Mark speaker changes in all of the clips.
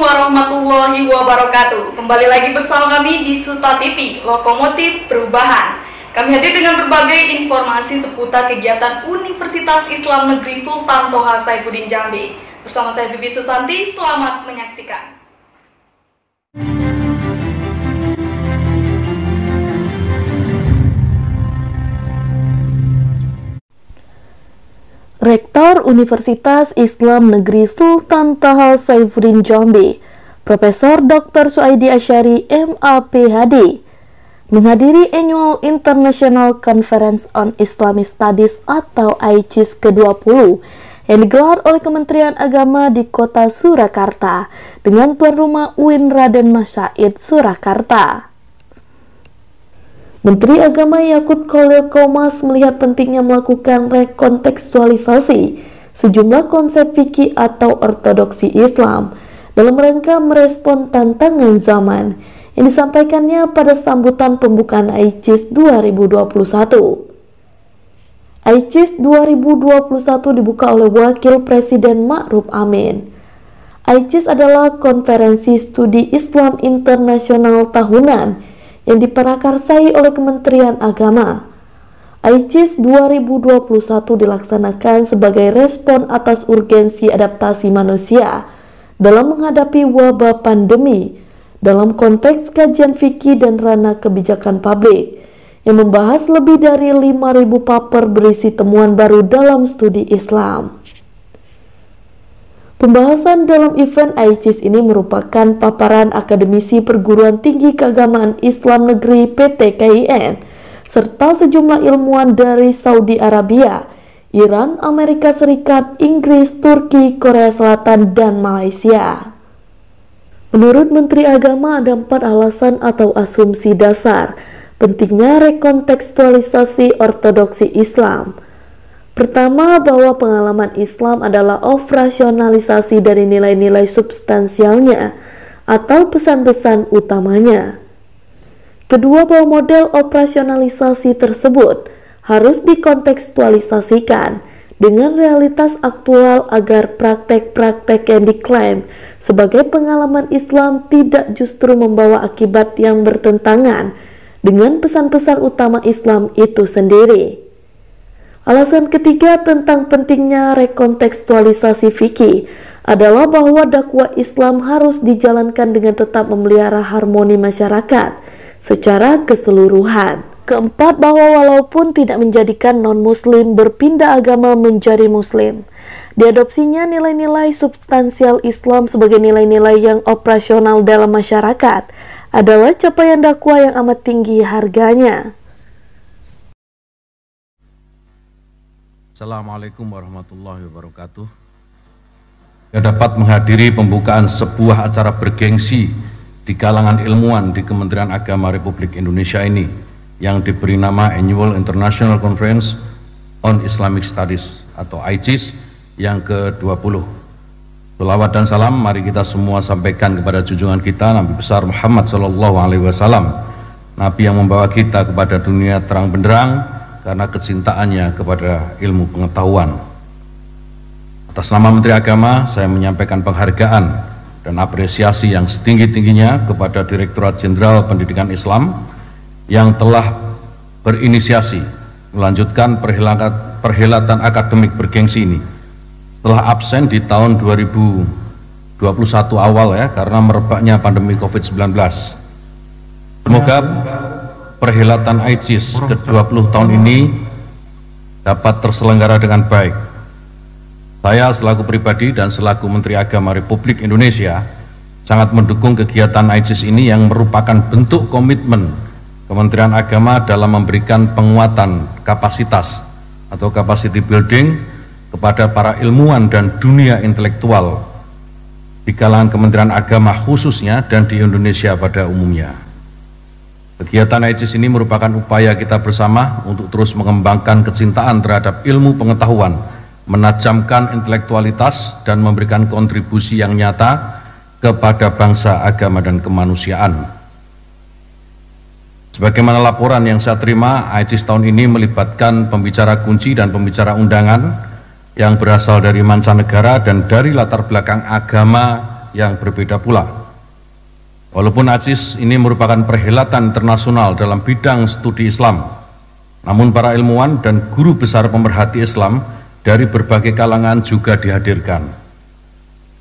Speaker 1: warahmatullahi wabarakatuh. Kembali lagi bersama kami di Suta TV, Lokomotif Perubahan. Kami hadir dengan berbagai informasi seputar kegiatan Universitas Islam Negeri Sultan Toha Saifuddin Jambi. Bersama saya Vivi Susanti, selamat menyaksikan.
Speaker 2: Rektor Universitas Islam Negeri Sultan Toha Saifuddin Jambi, Profesor Dr. Suaidi Asyari MA.Ph.D. menghadiri Annual International Conference on Islamic Studies atau ICIS ke-20 yang digelar oleh Kementerian Agama di Kota Surakarta dengan tuan rumah UIN Raden Mas Said Surakarta. Menteri Agama Yakut Khalil Qomas melihat pentingnya melakukan rekontekstualisasi sejumlah konsep fikih atau ortodoksi Islam dalam rangka merespon tantangan zaman yang disampaikannya pada sambutan pembukaan ICIS 2021. ICIS 2021 dibuka oleh Wakil Presiden Ma'ruf Amin. ICIS adalah konferensi studi Islam internasional tahunan yang diprakarsai oleh Kementerian Agama. ICIS 2021 dilaksanakan sebagai respon atas urgensi adaptasi manusia dalam menghadapi wabah pandemi dalam konteks kajian fikih dan ranah kebijakan publik yang membahas lebih dari 5.000 paper berisi temuan baru dalam studi Islam. Pembahasan dalam event ICIS ini merupakan paparan akademisi perguruan tinggi keagamaan Islam Negeri PT KIN, serta sejumlah ilmuwan dari Saudi Arabia, Iran, Amerika Serikat, Inggris, Turki, Korea Selatan, dan Malaysia. Menurut Menteri Agama ada 4 alasan atau asumsi dasar pentingnya rekontekstualisasi ortodoksi Islam. Pertama, bahwa pengalaman Islam adalah operasionalisasi dari nilai-nilai substansialnya atau pesan-pesan utamanya. Kedua, bahwa model operasionalisasi tersebut harus dikontekstualisasikan dengan realitas aktual agar praktek-praktek yang diklaim sebagai pengalaman Islam tidak justru membawa akibat yang bertentangan dengan pesan-pesan utama Islam itu sendiri. Alasan ketiga tentang pentingnya rekontekstualisasi fikih adalah bahwa dakwah Islam harus dijalankan dengan tetap memelihara harmoni masyarakat secara keseluruhan. Keempat, bahwa walaupun tidak menjadikan non-muslim berpindah agama menjadi muslim, diadopsinya nilai-nilai substansial Islam sebagai nilai-nilai yang operasional dalam masyarakat adalah capaian dakwah yang amat tinggi harganya.
Speaker 3: Assalamualaikum warahmatullahi wabarakatuh. Saya dapat menghadiri pembukaan sebuah acara bergengsi di kalangan ilmuwan di Kementerian Agama Republik Indonesia ini yang diberi nama Annual International Conference on Islamic Studies atau ICIS yang ke-20. Selawat dan salam mari kita semua sampaikan kepada junjungan kita Nabi besar Muhammad SAW, Nabi yang membawa kita kepada dunia terang benderang karena kecintaannya kepada ilmu pengetahuan. Atas nama Menteri Agama, saya menyampaikan penghargaan dan apresiasi yang setinggi-tingginya kepada Direktorat Jenderal Pendidikan Islam yang telah berinisiasi melanjutkan perhelatan akademik bergengsi ini setelah absen di tahun 2021 awal karena merebaknya pandemi COVID-19. Semoga perhelatan ICIS ke-20 tahun ini dapat terselenggara dengan baik. Saya selaku pribadi dan selaku Menteri Agama Republik Indonesia sangat mendukung kegiatan ICIS ini yang merupakan bentuk komitmen Kementerian Agama dalam memberikan penguatan kapasitas atau capacity building kepada para ilmuwan dan dunia intelektual di kalangan Kementerian Agama khususnya dan di Indonesia pada umumnya. Kegiatan ICIS ini merupakan upaya kita bersama untuk terus mengembangkan kecintaan terhadap ilmu pengetahuan, menajamkan intelektualitas, dan memberikan kontribusi yang nyata kepada bangsa, agama, dan kemanusiaan. Sebagaimana laporan yang saya terima, ICIS tahun ini melibatkan pembicara kunci dan pembicara undangan yang berasal dari mancanegara dan dari latar belakang agama yang berbeda pula. Walaupun AICIS ini merupakan perhelatan internasional dalam bidang studi Islam, namun para ilmuwan dan guru besar pemerhati Islam dari berbagai kalangan juga dihadirkan.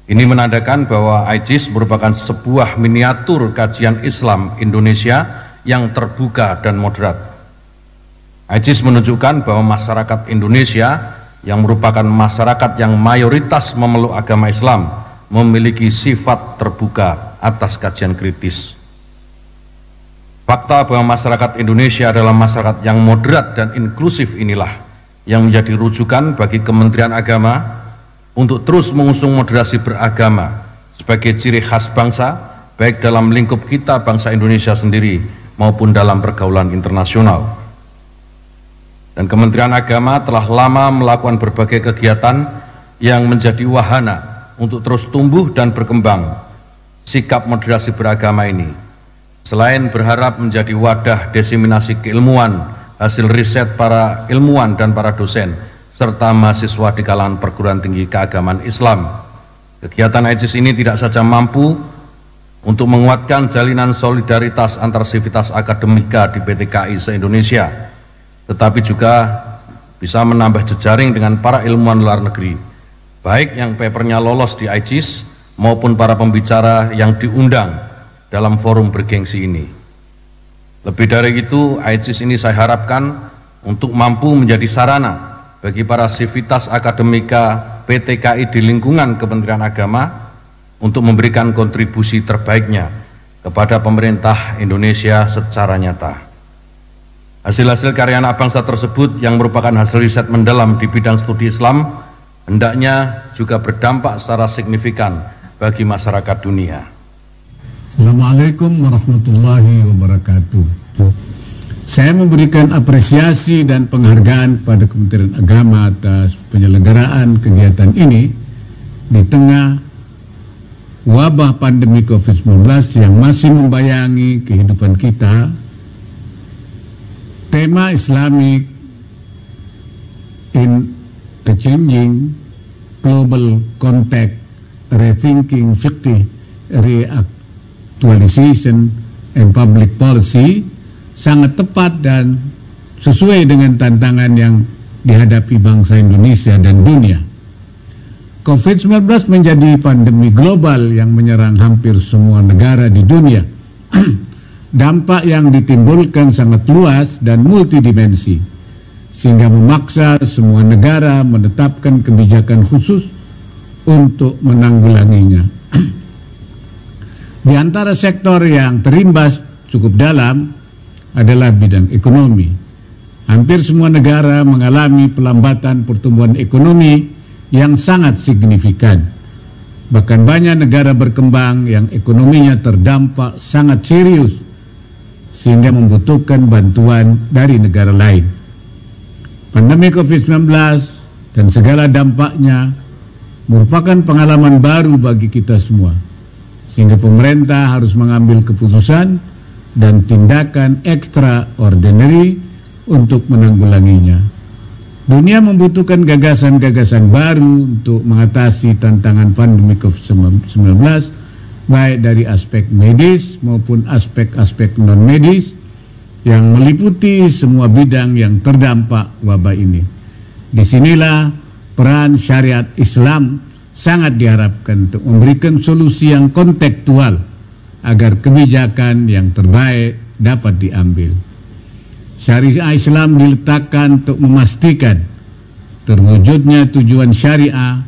Speaker 3: Ini menandakan bahwa AICIS merupakan sebuah miniatur kajian Islam Indonesia yang terbuka dan moderat. AICIS menunjukkan bahwa masyarakat Indonesia yang merupakan masyarakat yang mayoritas memeluk agama Islam memiliki sifat terbuka atas kajian kritis. Fakta bahwa masyarakat Indonesia adalah masyarakat yang moderat dan inklusif inilah yang menjadi rujukan bagi Kementerian Agama untuk terus mengusung moderasi beragama sebagai ciri khas bangsa, baik dalam lingkup kita bangsa Indonesia sendiri maupun dalam pergaulan internasional. Dan Kementerian Agama telah lama melakukan berbagai kegiatan yang menjadi wahana untuk terus tumbuh dan berkembang sikap moderasi beragama ini. Selain berharap menjadi wadah diseminasi keilmuan, hasil riset para ilmuwan dan para dosen, serta mahasiswa di kalangan perguruan tinggi keagamaan Islam, kegiatan AICIS ini tidak saja mampu untuk menguatkan jalinan solidaritas antar sivitas akademika di PT KAI se-Indonesia, tetapi juga bisa menambah jejaring dengan para ilmuwan luar negeri, baik yang papernya lolos di AICIS maupun para pembicara yang diundang dalam forum bergengsi ini. Lebih dari itu, AICIS ini saya harapkan untuk mampu menjadi sarana bagi para sivitas akademika PT KAI di lingkungan Kementerian Agama untuk memberikan kontribusi terbaiknya kepada pemerintah Indonesia secara nyata. Hasil-hasil karya anak bangsa tersebut yang merupakan hasil riset mendalam di bidang studi Islam hendaknya juga berdampak secara signifikan bagi masyarakat dunia.
Speaker 4: Assalamualaikum warahmatullahi wabarakatuh. Saya memberikan apresiasi dan penghargaan pada Kementerian Agama atas penyelenggaraan kegiatan ini di tengah wabah pandemi COVID-19 yang masih membayangi kehidupan kita. Tema Islamic in a changing global context, rethinking fiqh, reactualization and public policy sangat tepat dan sesuai dengan tantangan yang dihadapi bangsa Indonesia dan dunia. COVID-19 menjadi pandemi global yang menyerang hampir semua negara di dunia. Dampak yang ditimbulkan sangat luas dan multidimensi, sehingga memaksa semua negara menetapkan kebijakan khusus untuk menanggulanginya. Di antara sektor yang terimbas cukup dalam adalah bidang ekonomi. Hampir semua negara mengalami pelambatan pertumbuhan ekonomi yang sangat signifikan. Bahkan banyak negara berkembang yang ekonominya terdampak sangat serius, sehingga membutuhkan bantuan dari negara lain. Pandemi COVID-19 dan segala dampaknya merupakan pengalaman baru bagi kita semua, sehingga pemerintah harus mengambil keputusan dan tindakan extraordinary untuk menanggulanginya. Dunia membutuhkan gagasan-gagasan baru untuk mengatasi tantangan pandemi COVID-19, baik dari aspek medis maupun aspek-aspek non-medis yang meliputi semua bidang yang terdampak wabah ini. Disinilah peran syariat Islam sangat diharapkan untuk memberikan solusi yang kontekstual agar kebijakan yang terbaik dapat diambil. Syariat Islam diletakkan untuk memastikan terwujudnya tujuan syariah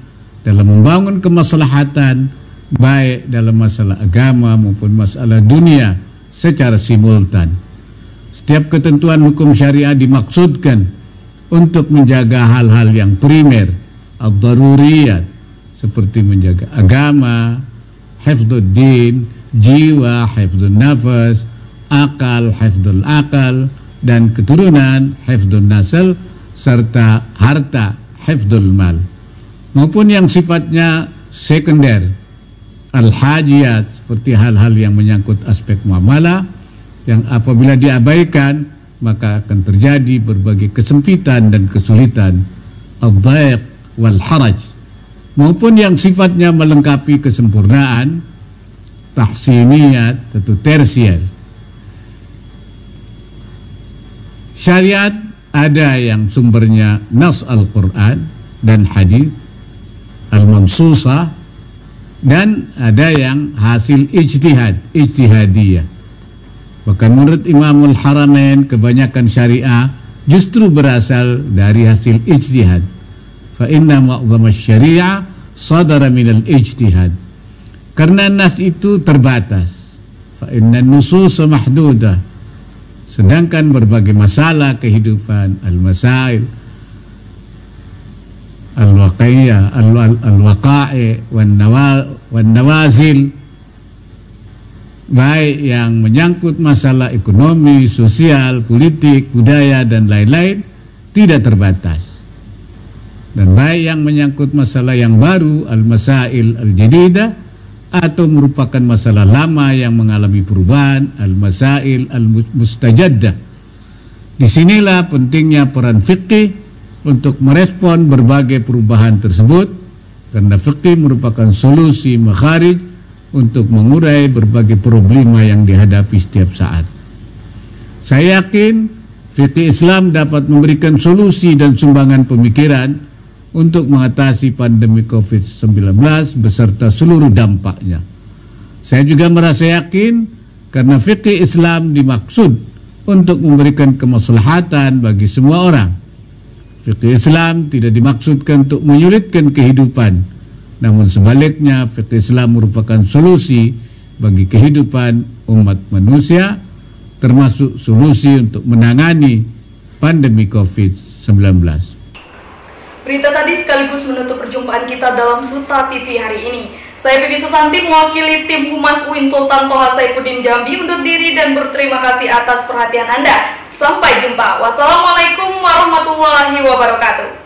Speaker 4: dalam membangun kemaslahatan baik dalam masalah agama maupun masalah dunia secara simultan. Setiap ketentuan hukum syariah dimaksudkan untuk menjaga hal-hal yang primer, ad-daruriyat, seperti menjaga agama, hifdzuddin, jiwa, hifdzun nafas, akal, hifdzul akal, dan keturunan, hifdzun nasl, serta harta, hifdzul mal, maupun yang sifatnya sekunder, al-hajiyat, seperti hal-hal yang menyangkut aspek muamalah, yang apabila diabaikan maka akan terjadi berbagai kesempitan dan kesulitan, ad-dhaiq wal haraj, maupun yang sifatnya melengkapi kesempurnaan, tahsiniyat atau tersier. Syariat ada yang sumbernya nas Al-Quran dan hadis al-mansusah, dan ada yang hasil ijtihadiyah. Bahkan menurut Imamul Haramain, kebanyakan syariah justru berasal dari hasil ijtihad. Fa inna ma'zama syariah sadara minal ijtihad. Karena nas itu terbatas. Fa inna nusus mahdudah. Sedangkan berbagai masalah kehidupan, al-masail al-waqiyah, al-waqa'i wan nawazil, baik yang menyangkut masalah ekonomi, sosial, politik, budaya, dan lain-lain, tidak terbatas. Dan baik yang menyangkut masalah yang baru, al-masail al-jadidah, atau merupakan masalah lama yang mengalami perubahan, al-masail al-mustajaddah. Disinilah pentingnya peran fikih untuk merespon berbagai perubahan tersebut, karena fikih merupakan solusi makharij untuk mengurai berbagai problema yang dihadapi setiap saat. Saya yakin fikih Islam dapat memberikan solusi dan sumbangan pemikiran untuk mengatasi pandemi COVID-19 beserta seluruh dampaknya. Saya juga merasa yakin karena fikih Islam dimaksud untuk memberikan kemaslahatan bagi semua orang. Fikih Islam tidak dimaksudkan untuk menyulitkan kehidupan, namun sebaliknya fikih Islam merupakan solusi bagi kehidupan umat manusia, termasuk solusi untuk menangani pandemi COVID-19.
Speaker 1: Berita tadi sekaligus menutup perjumpaan kita dalam Suta TV hari ini. Saya Vivi Susanti mewakili tim Humas UIN Sultan Toha Saifuddin Jambi undur diri dan berterima kasih atas perhatian Anda. Sampai jumpa. Wassalamualaikum warahmatullahi wabarakatuh.